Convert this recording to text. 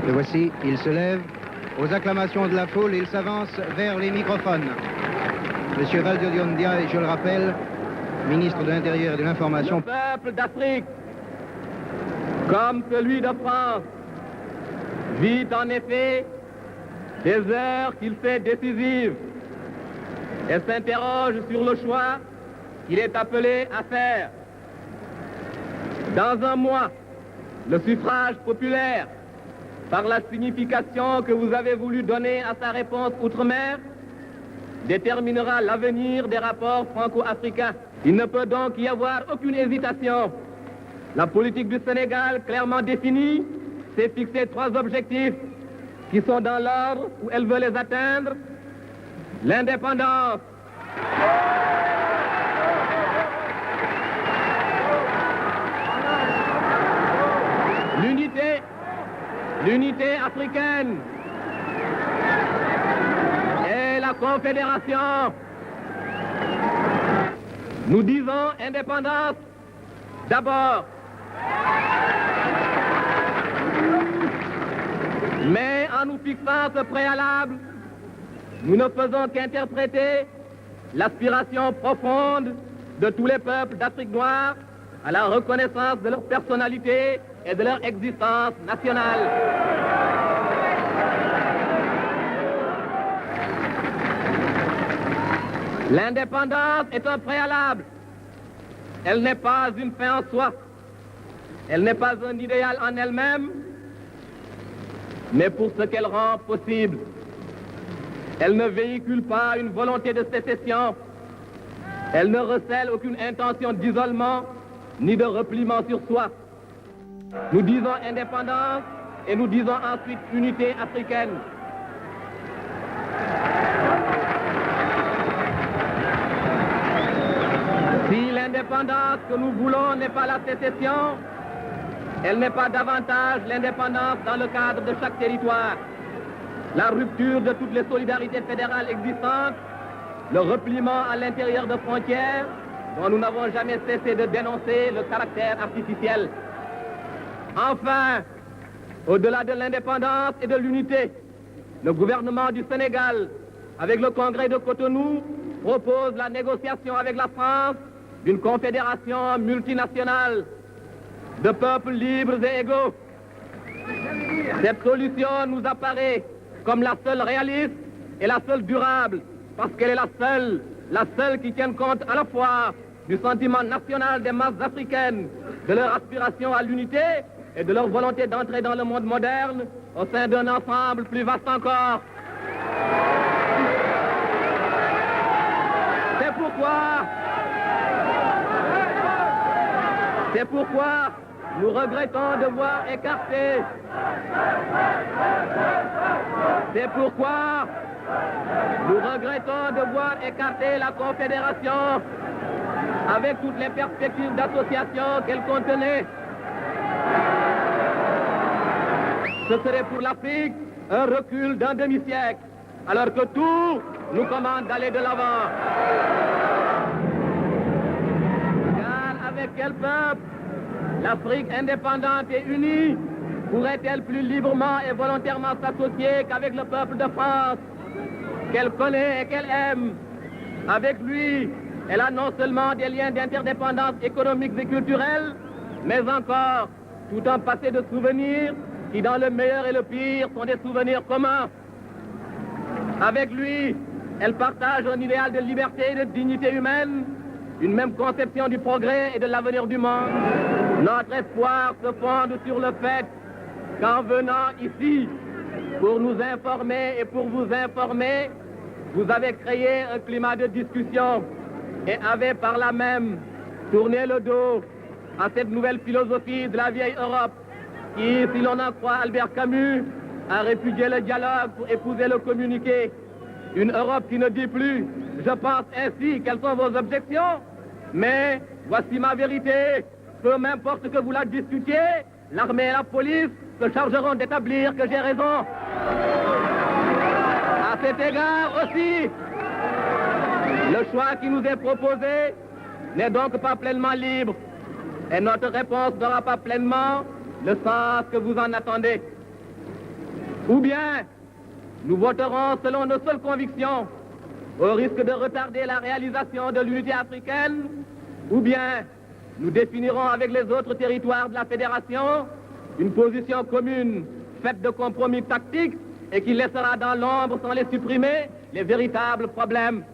Le voici, il se lève. Aux acclamations de la foule, il s'avance vers les microphones. Monsieur Valdiodio-Ndia, et je le rappelle, ministre de l'Intérieur et de l'Information. Le peuple d'Afrique, comme celui de France, vit en effet des heures qu'il fait décisives et s'interroge sur le choix qu'il est appelé à faire. Dans un mois, le suffrage populaire, par la signification que vous avez voulu donner à sa réponse outre-mer, déterminera l'avenir des rapports franco-africains. Il ne peut donc y avoir aucune hésitation. La politique du Sénégal, clairement définie, s'est fixé 3 objectifs qui sont dans l'ordre où elle veut les atteindre. L'indépendance, l'unité africaine et la confédération. Nous disons indépendance d'abord. Mais en nous fixant ce préalable, nous ne faisons qu'interpréter l'aspiration profonde de tous les peuples d'Afrique noire à la reconnaissance de leur personnalité et de leur existence nationale. L'indépendance est un préalable. Elle n'est pas une fin en soi. Elle n'est pas un idéal en elle-même, mais pour ce qu'elle rend possible. Elle ne véhicule pas une volonté de sécession. Elle ne recèle aucune intention d'isolement ni de repliement sur soi. Nous disons indépendance et nous disons ensuite unité africaine. Si l'indépendance que nous voulons n'est pas la sécession, elle n'est pas davantage l'indépendance dans le cadre de chaque territoire. La rupture de toutes les solidarités fédérales existantes, le repliement à l'intérieur de frontières dont nous n'avons jamais cessé de dénoncer le caractère artificiel. Enfin, au-delà de l'indépendance et de l'unité, le gouvernement du Sénégal, avec le Congrès de Cotonou, propose la négociation avec la France d'une confédération multinationale de peuples libres et égaux. Cette solution nous apparaît comme la seule réaliste et la seule durable, parce qu'elle est la seule qui tienne compte à la fois du sentiment national des masses africaines, de leur aspiration à l'unité et de leur volonté d'entrer dans le monde moderne au sein d'un ensemble plus vaste encore. C'est pourquoi nous regrettons de voir écarter. C'est pourquoi nous regrettons de voir écarter la Confédération avec toutes les perspectives d'association qu'elle contenait. Ce serait pour l'Afrique un recul d'un demi-siècle, alors que tout nous commande d'aller de l'avant. Car avec quel peuple l'Afrique indépendante et unie pourrait-elle plus librement et volontairement s'associer qu'avec le peuple de France, qu'elle connaît et qu'elle aime? Avec lui, elle a non seulement des liens d'interdépendance économique et culturelle, mais encore tout un passé de souvenirs qui, dans le meilleur et le pire, sont des souvenirs communs. Avec lui, elle partage un idéal de liberté et de dignité humaine, une même conception du progrès et de l'avenir du monde. Notre espoir se fonde sur le fait qu'en venant ici, pour nous informer et pour vous informer, vous avez créé un climat de discussion et avez par là même tourné le dos à cette nouvelle philosophie de la vieille Europe qui, si l'on en croit Albert Camus, a répudié le dialogue pour épouser le communiqué. Une Europe qui ne dit plus « je pense ainsi, quelles sont vos objections ?» mais « voici ma vérité, peu m'importe que vous la discutiez, l'armée et la police se chargeront d'établir que j'ai raison. » À cet égard aussi, le choix qui nous est proposé n'est donc pas pleinement libre et notre réponse n'aura pas pleinement le sens que vous en attendez. Ou bien nous voterons selon nos seules convictions, au risque de retarder la réalisation de l'unité africaine, ou bien nous définirons avec les autres territoires de la Fédération une position commune faite de compromis tactiques et qui laissera dans l'ombre, sans les supprimer, les véritables problèmes